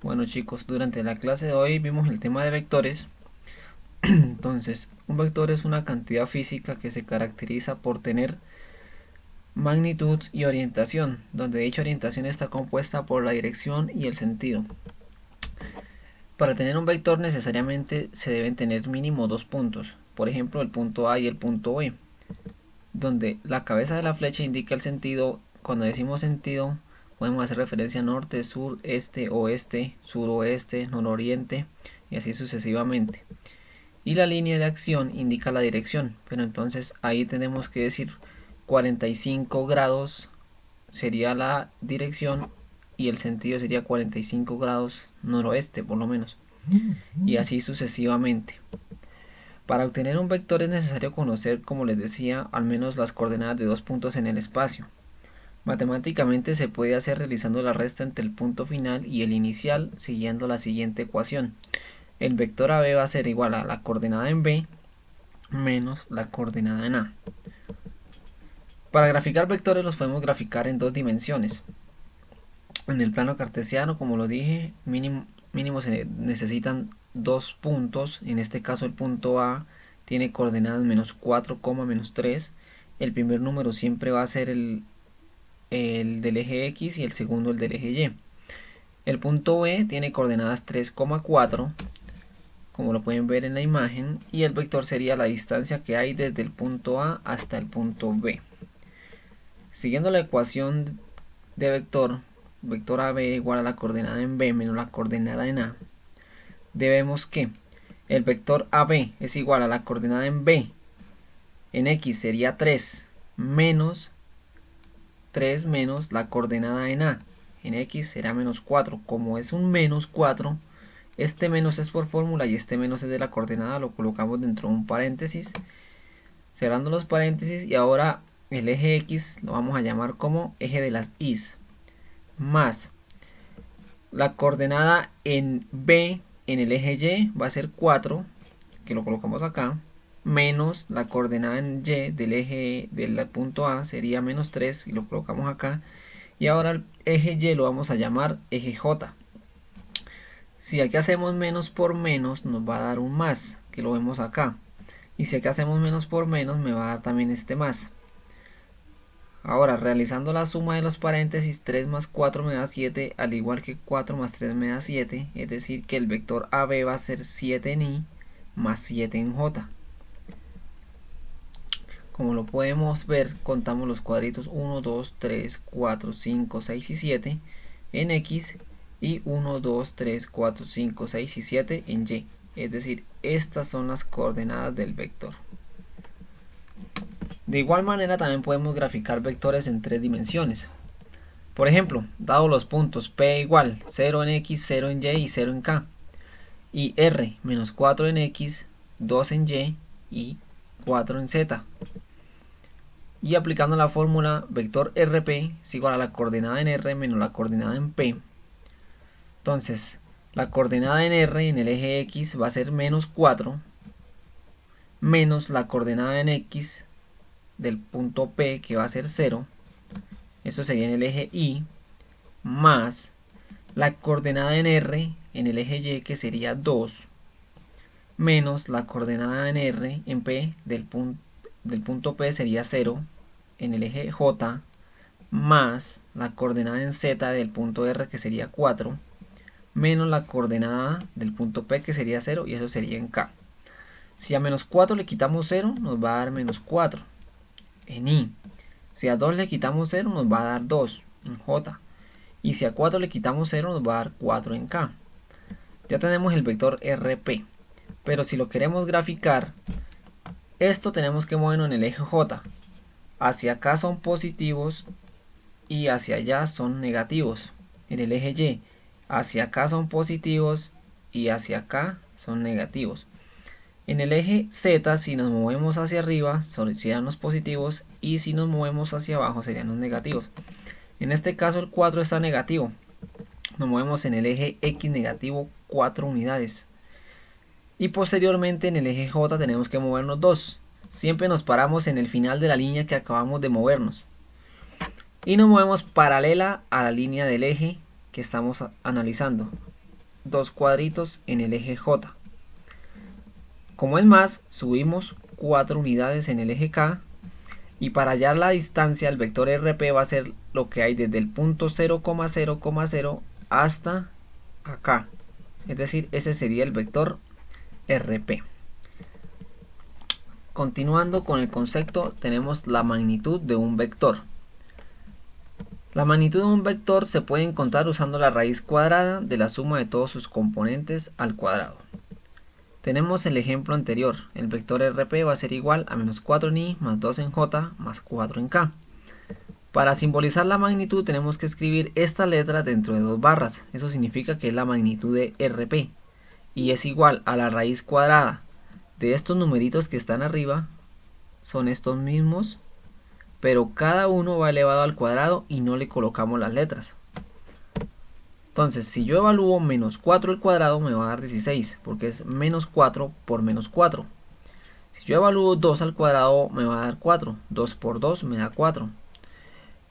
Bueno chicos, durante la clase de hoy vimos el tema de vectores. Entonces, un vector es una cantidad física que se caracteriza por tener magnitud y orientación, donde dicha orientación está compuesta por la dirección y el sentido. Para tener un vector necesariamente se deben tener mínimo dos puntos, por ejemplo el punto A y el punto B, donde la cabeza de la flecha indica el sentido. Cuando decimos sentido podemos hacer referencia a norte, sur, este, oeste, suroeste, nororiente y así sucesivamente. Y la línea de acción indica la dirección, pero entonces ahí tenemos que decir 45 grados sería la dirección y el sentido sería 45 grados noroeste por lo menos, y así sucesivamente. Para obtener un vector es necesario conocer, como les decía, al menos las coordenadas de dos puntos en el espacio. Matemáticamente se puede hacer realizando la resta entre el punto final y el inicial siguiendo la siguiente ecuación. El vector AB va a ser igual a la coordenada en B menos la coordenada en A. Para graficar vectores los podemos graficar en dos dimensiones. En el plano cartesiano, como lo dije, mínimo se necesitan dos puntos. En este caso el punto A tiene coordenadas menos 4, menos 3. El primer número siempre va a ser el del eje X y el segundo el del eje Y. El punto B tiene coordenadas 3,4, como lo pueden ver en la imagen, y el vector sería la distancia que hay desde el punto A hasta el punto B. Siguiendo la ecuación de vector AB igual a la coordenada en B menos la coordenada en A, debemos que el vector AB es igual a la coordenada en B en X sería 3 menos la coordenada en A en X será menos 4. Como es un menos 4, este menos es por fórmula y este menos es de la coordenada, lo colocamos dentro de un paréntesis, cerrando los paréntesis, y ahora el eje X lo vamos a llamar como eje de las Y's, más la coordenada en B en el eje Y va a ser 4, que lo colocamos acá, menos la coordenada en Y del eje del punto A sería menos 3 y lo colocamos acá, y ahora el eje Y lo vamos a llamar eje J. Si aquí hacemos menos por menos nos va a dar un más, que lo vemos acá, y si aquí hacemos menos por menos me va a dar también este más. Ahora, realizando la suma de los paréntesis, 3 más 4 me da 7, al igual que 4 más 3 me da 7, es decir que el vector AB va a ser 7 en Y más 7 en J. Como lo podemos ver, contamos los cuadritos 1, 2, 3, 4, 5, 6 y 7 en X y 1, 2, 3, 4, 5, 6 y 7 en Y. Es decir, estas son las coordenadas del vector. De igual manera también podemos graficar vectores en tres dimensiones. Por ejemplo, dado los puntos P igual 0 en X, 0 en Y y 0 en K, y R menos 4 en X, 2 en Y y 4 en Z. Y aplicando la fórmula vector RP es igual a la coordenada en R menos la coordenada en P. Entonces, la coordenada en R en el eje X va a ser menos 4 menos la coordenada en X del punto P, que va a ser 0, eso sería en el eje Y, más la coordenada en R en el eje Y, que sería 2, menos la coordenada en R en P del punto P sería 0 en el eje J, más la coordenada en Z del punto R, que sería 4, menos la coordenada del punto P, que sería 0, y eso sería en K. Si a menos 4 le quitamos 0 nos va a dar menos 4 en Y. Si a 2 le quitamos 0 nos va a dar 2 en J. Y si a 4 le quitamos 0 nos va a dar 4 en K. Ya tenemos el vector RP. Pero si lo queremos graficar, esto tenemos que movernos en el eje J. Hacia acá son positivos y hacia allá son negativos. En el eje Y, hacia acá son positivos y hacia acá son negativos. En el eje Z, si nos movemos hacia arriba serían los positivos, y si nos movemos hacia abajo serían los negativos. En este caso el 4 está negativo, nos movemos en el eje X negativo 4 unidades, y posteriormente en el eje J tenemos que movernos 2. Siempre nos paramos en el final de la línea que acabamos de movernos y nos movemos paralela a la línea del eje que estamos analizando. dos cuadritos en el eje J. Como es más, subimos 4 unidades en el eje K, y para hallar la distancia el vector RP va a ser lo que hay desde el punto 0,0,0 hasta acá, es decir, ese sería el vector RP. Continuando con el concepto, tenemos la magnitud de un vector. La magnitud de un vector se puede encontrar usando la raíz cuadrada de la suma de todos sus componentes al cuadrado. Tenemos el ejemplo anterior, el vector RP va a ser igual a menos 4 en I más 2 en J más 4 en K. Para simbolizar la magnitud tenemos que escribir esta letra dentro de dos barras, eso significa que es la magnitud de RP, y es igual a la raíz cuadrada de estos numeritos que están arriba, son estos mismos, pero cada uno va elevado al cuadrado y no le colocamos las letras. Entonces, si yo evalúo menos 4 al cuadrado, me va a dar 16, porque es menos 4 por menos 4. Si yo evalúo 2 al cuadrado, me va a dar 4. 2 por 2 me da 4.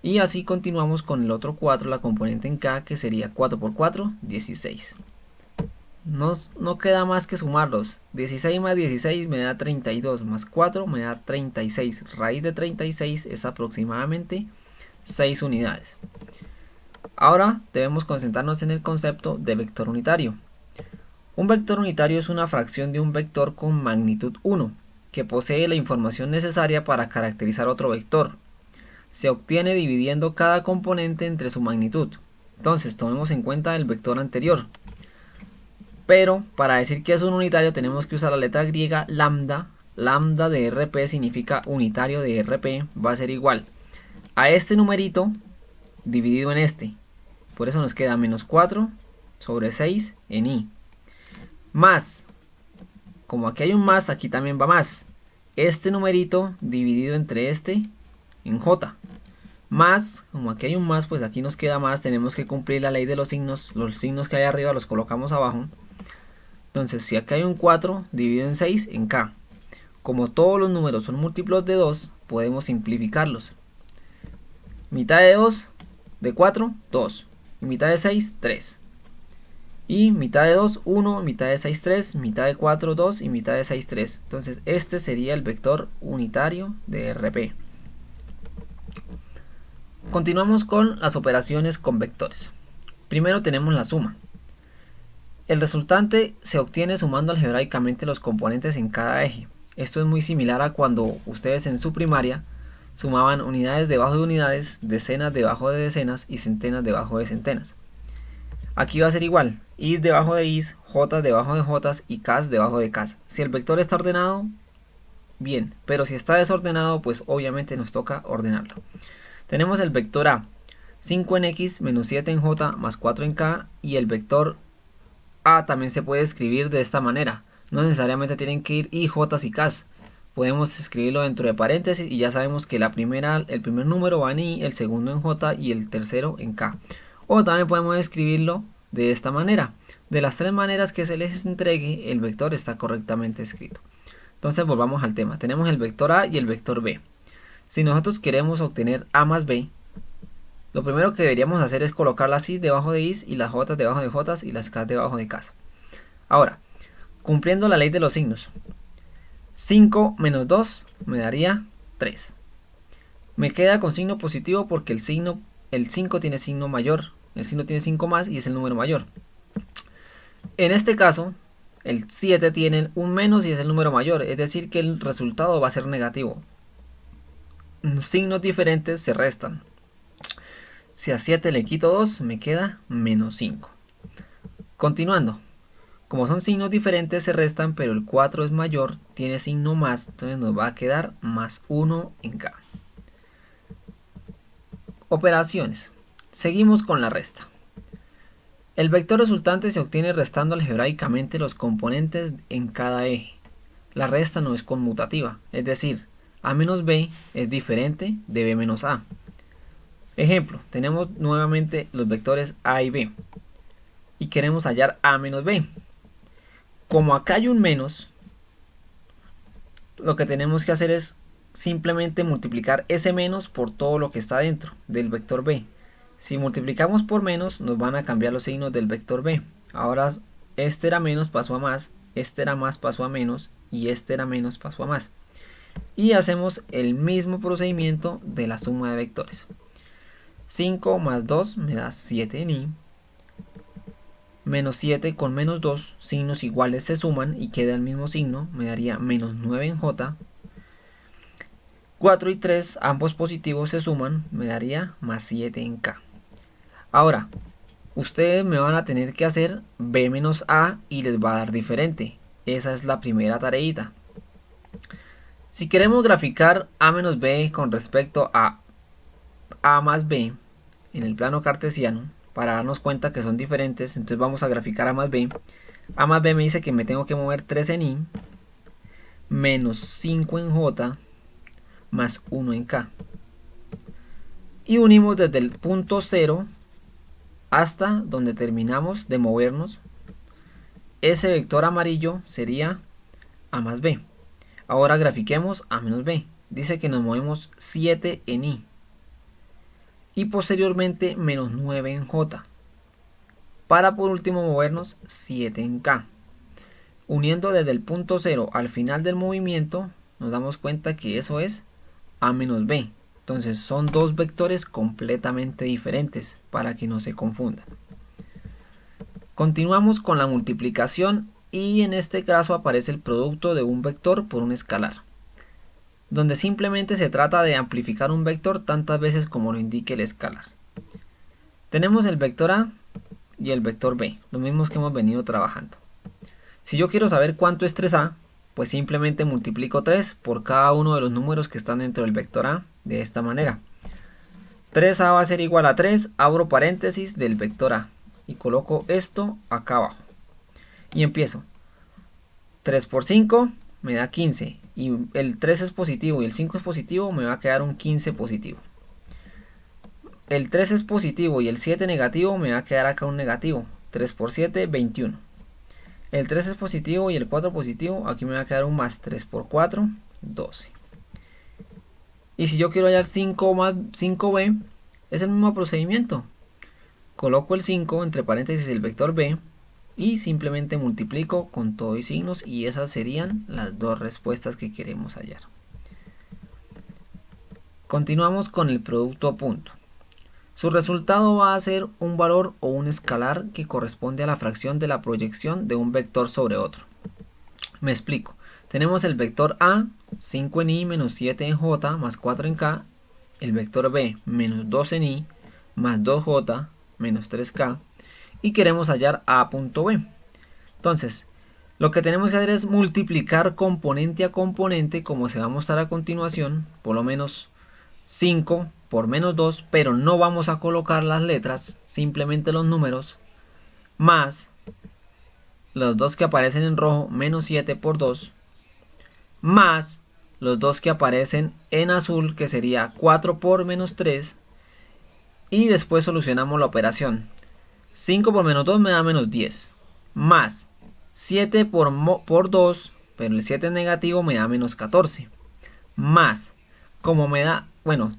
Y así continuamos con el otro 4, la componente en K, que sería 4 por 4, 16. No queda más que sumarlos. 16 más 16 me da 32, más 4 me da 36. Raíz de 36 es aproximadamente 6 unidades. Ahora debemos concentrarnos en el concepto de vector unitario. Un vector unitario es una fracción de un vector con magnitud 1, que posee la información necesaria para caracterizar otro vector. Se obtiene dividiendo cada componente entre su magnitud. Entonces tomemos en cuenta el vector anterior. Pero para decir que es un unitario tenemos que usar la letra griega lambda. Lambda de RP significa unitario de RP, va a ser igual a este numerito dividido en este. Por eso nos queda menos 4 sobre 6 en I. Más, como aquí hay un más, aquí también va más. Este numerito dividido entre este en J. Más, como aquí hay un más, pues aquí nos queda más. Tenemos que cumplir la ley de los signos. Los signos que hay arriba los colocamos abajo. Entonces, si aquí hay un 4 dividido en 6 en K. Como todos los números son múltiplos de 2, podemos simplificarlos. Mitad de 2, de 4, 2. Y mitad de 6, 3. Y mitad de 2, 1. Mitad de 6, 3. Mitad de 4, 2. Y mitad de 6, 3. Entonces este sería el vector unitario de RP. Continuamos con las operaciones con vectores. Primero tenemos la suma. El resultante se obtiene sumando algebraicamente los componentes en cada eje. Esto es muy similar a cuando ustedes en su primaria sumaban unidades debajo de unidades, decenas debajo de decenas y centenas debajo de centenas. Aquí va a ser igual, i debajo de is, j debajo de jotas y k debajo de k. Si el vector está ordenado, bien, pero si está desordenado, pues obviamente nos toca ordenarlo. Tenemos el vector a, 5 en x menos 7 en j más 4 en k, y el vector a también se puede escribir de esta manera. No necesariamente tienen que ir i, j y k. Podemos escribirlo dentro de paréntesis y ya sabemos que el primer número va en i, el segundo en j y el tercero en k. O también podemos escribirlo de esta manera. De las tres maneras que se les entregue, el vector está correctamente escrito. Entonces volvamos al tema. Tenemos el vector a y el vector b. Si nosotros queremos obtener a más b, lo primero que deberíamos hacer es colocar las i debajo de is y las j debajo de j y las k debajo de k. Ahora, cumpliendo la ley de los signos, 5 menos 2 me daría 3. Me queda con signo positivo porque el 5 tiene signo mayor, el signo tiene 5 más y es el número mayor. En este caso, el 7 tiene un menos y es el número mayor, es decir que el resultado va a ser negativo. Signos diferentes se restan. Si a 7 le quito 2, me queda menos 5. Continuando. Como son signos diferentes se restan, pero el 4 es mayor, tiene signo más, entonces nos va a quedar más 1 en K. Operaciones. Seguimos con la resta. El vector resultante se obtiene restando algebraicamente los componentes en cada eje. La resta no es conmutativa, es decir, a menos b es diferente de b menos a. Ejemplo, tenemos nuevamente los vectores a y b y queremos hallar a menos b. Como acá hay un menos, lo que tenemos que hacer es simplemente multiplicar ese menos por todo lo que está dentro del vector b. Si multiplicamos por menos, nos van a cambiar los signos del vector b. Ahora este era menos pasó a más, este era más pasó a menos y este era menos pasó a más. Y hacemos el mismo procedimiento de la suma de vectores. 5 más 2 me da 7 en i. Menos 7 con menos 2, signos iguales se suman y queda el mismo signo, me daría menos 9 en j. 4 y 3, ambos positivos se suman, me daría más 7 en k. Ahora, ustedes me van a tener que hacer b menos a y les va a dar diferente. Esa es la primera tareita. Si queremos graficar a menos b con respecto a más b en el plano cartesiano, para darnos cuenta que son diferentes, entonces vamos a graficar a más b. A más b me dice que me tengo que mover 3 en i, menos 5 en j, más 1 en k. Y unimos desde el punto 0 hasta donde terminamos de movernos. Ese vector amarillo sería a más b. Ahora grafiquemos a menos b. Dice que nos movemos 7 en i. Y posteriormente menos 9 en j. Para por último movernos 7 en k. Uniendo desde el punto 0 al final del movimiento, nos damos cuenta que eso es a menos b. Entonces son dos vectores completamente diferentes para que no se confundan. Continuamos con la multiplicación y en este caso aparece el producto de un vector por un escalar, donde simplemente se trata de amplificar un vector tantas veces como lo indique el escalar. Tenemos el vector a y el vector b, los mismos que hemos venido trabajando. Si yo quiero saber cuánto es 3a, pues simplemente multiplico 3 por cada uno de los números que están dentro del vector a de esta manera. 3a va a ser igual a 3, abro paréntesis del vector a y coloco esto acá abajo. Y empiezo. 3 por 5 me da 15 y el 3 es positivo y el 5 es positivo, me va a quedar un 15 positivo. El 3 es positivo y el 7 negativo, me va a quedar acá un negativo. 3 por 7, 21. El 3 es positivo y el 4 positivo, aquí me va a quedar un más. 3 por 4, 12. Y si yo quiero hallar 5 más 5b, es el mismo procedimiento. Coloco el 5 entre paréntesis el vector b y simplemente multiplico con todo y signos y esas serían las dos respuestas que queremos hallar. Continuamos con el producto a punto. Su resultado va a ser un valor o un escalar que corresponde a la fracción de la proyección de un vector sobre otro. Me explico. Tenemos el vector a, 5 en i menos 7 en j más 4 en k. El vector b, menos 2 en i más 2j menos 3k. Y queremos hallar a punto b. Entonces, lo que tenemos que hacer es multiplicar componente a componente, como se va a mostrar a continuación, por lo menos 5 por menos 2, pero no vamos a colocar las letras, simplemente los números, más los dos que aparecen en rojo, menos 7 por 2, más los dos que aparecen en azul, que sería 4 por menos 3, y después solucionamos la operación. 5 por menos 2 me da menos 10, más 7 por 2, pero el 7 es negativo, me da menos 14, más, como me da, bueno,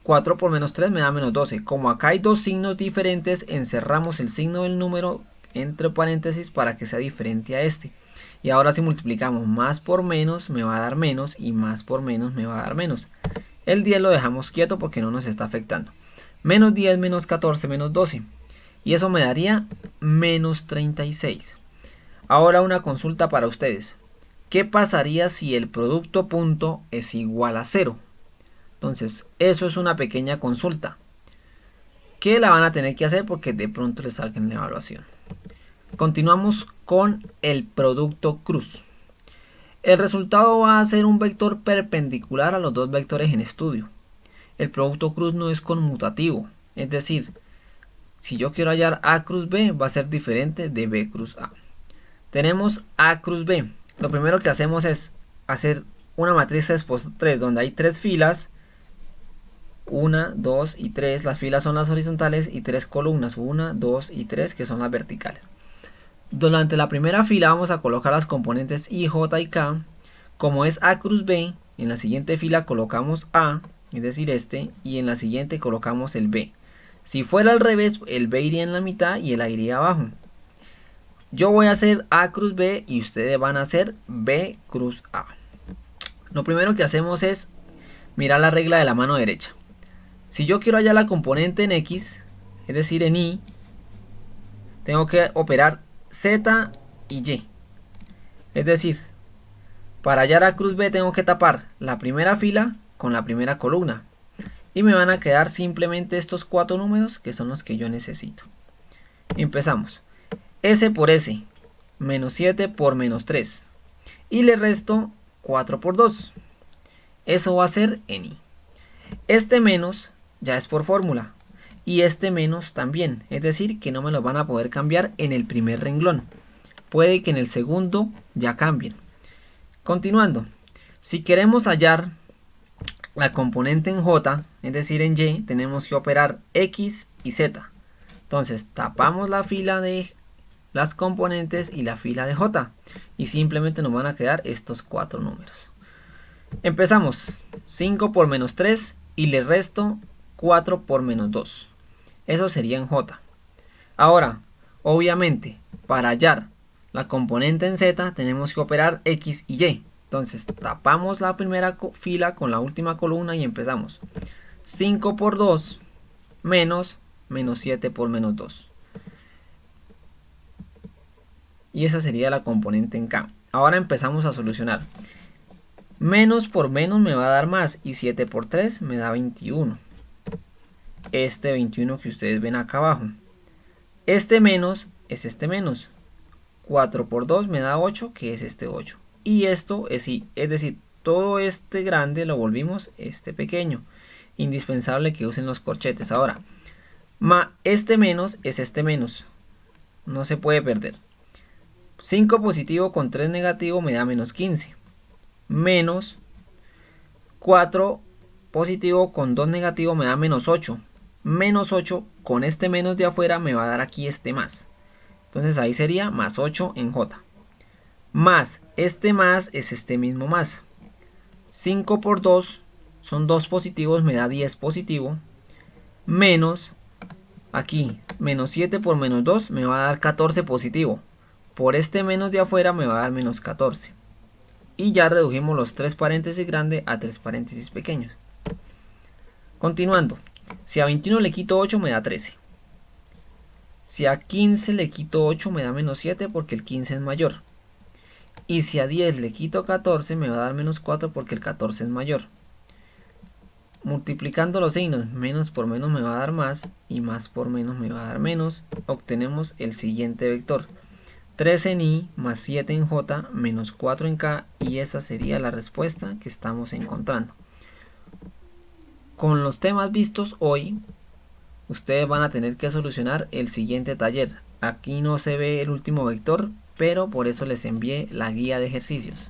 4 por menos 3 me da menos 12. Como acá hay dos signos diferentes, encerramos el signo del número entre paréntesis para que sea diferente a este. Y ahora si multiplicamos más por menos me va a dar menos y más por menos me va a dar menos. El 10 lo dejamos quieto porque no nos está afectando. Menos 10, menos 14, menos 12. Y eso me daría menos 36. Ahora una consulta para ustedes. ¿Qué pasaría si el producto punto es igual a 0? Entonces, eso es una pequeña consulta que la van a tener que hacer porque de pronto les salga en la evaluación. Continuamos con el producto cruz. El resultado va a ser un vector perpendicular a los dos vectores en estudio. El producto cruz no es conmutativo, es decir, si yo quiero hallar a cruz b va a ser diferente de b cruz a. Tenemos a cruz b. Lo primero que hacemos es hacer una matriz 3x3 donde hay 3 filas. 1, 2 y 3, las filas son las horizontales y 3 columnas, 1, 2 y 3 que son las verticales. Durante la primera fila vamos a colocar las componentes i, j y k. Como es a cruz b, en la siguiente fila colocamos a, es decir este, y en la siguiente colocamos el b. Si fuera al revés, el b iría en la mitad y el a iría abajo. Yo voy a hacer A cruz B y ustedes van a hacer B cruz A. Lo primero que hacemos es mirar la regla de la mano derecha. Si yo quiero hallar la componente en X, es decir en Y, tengo que operar Z y Y. Es decir, para hallar A cruz B tengo que tapar la primera fila con la primera columna. Y me van a quedar simplemente estos 4 números que son los que yo necesito. Empezamos. S por S, menos 7 por menos 3. Y le resto 4 por 2. Eso va a ser en Y. Este menos ya es por fórmula. Y este menos también. Es decir, que no me lo van a poder cambiar en el primer renglón. Puede que en el segundo ya cambien. Continuando. Si queremos hallar la componente en J, es decir en Y, tenemos que operar X y Z. Entonces tapamos la fila de las componentes y la fila de J. Y simplemente nos van a quedar estos 4 números. Empezamos. 5 por menos 3 y le resto 4 por menos 2. Eso sería en J. Ahora, obviamente, para hallar la componente en Z tenemos que operar X y Y. Entonces tapamos la primera fila con la última columna y empezamos. 5 por 2 menos 7 por menos 2. Y esa sería la componente en K. Ahora empezamos a solucionar. Menos por menos me va a dar más y 7 por 3 me da 21. Este 21 que ustedes ven acá abajo. Este menos es este menos. 4 por 2 me da 8, que es este 8. Y esto es Y, es decir, todo este grande lo volvimos este pequeño. Indispensable que usen los corchetes. Ahora, este menos es este menos. No se puede perder. 5 positivo con 3 negativo me da menos 15. Menos 4 positivo con 2 negativo me da menos 8. Menos 8 con este menos de afuera me va a dar aquí este más. Entonces ahí sería más 8 en J. Más este más es este mismo más. 5 por 2 son 2 positivos, me da 10 positivo. Menos, aquí, menos 7 por menos 2 me va a dar 14 positivo. Por este menos de afuera me va a dar menos 14. Y ya redujimos los 3 paréntesis grandes a 3 paréntesis pequeños. Continuando, si a 21 le quito 8 me da 13. Si a 15 le quito 8 me da menos 7 porque el 15 es mayor. Y si a 10 le quito 14 me va a dar menos 4 porque el 14 es mayor. Multiplicando los signos, menos por menos me va a dar más y más por menos me va a dar menos. Obtenemos el siguiente vector. 13 en Y más 7 en J menos 4 en K, y esa sería la respuesta que estamos encontrando. Con los temas vistos hoy, ustedes van a tener que solucionar el siguiente taller. Aquí no se ve el último vector, pero por eso les envié la guía de ejercicios.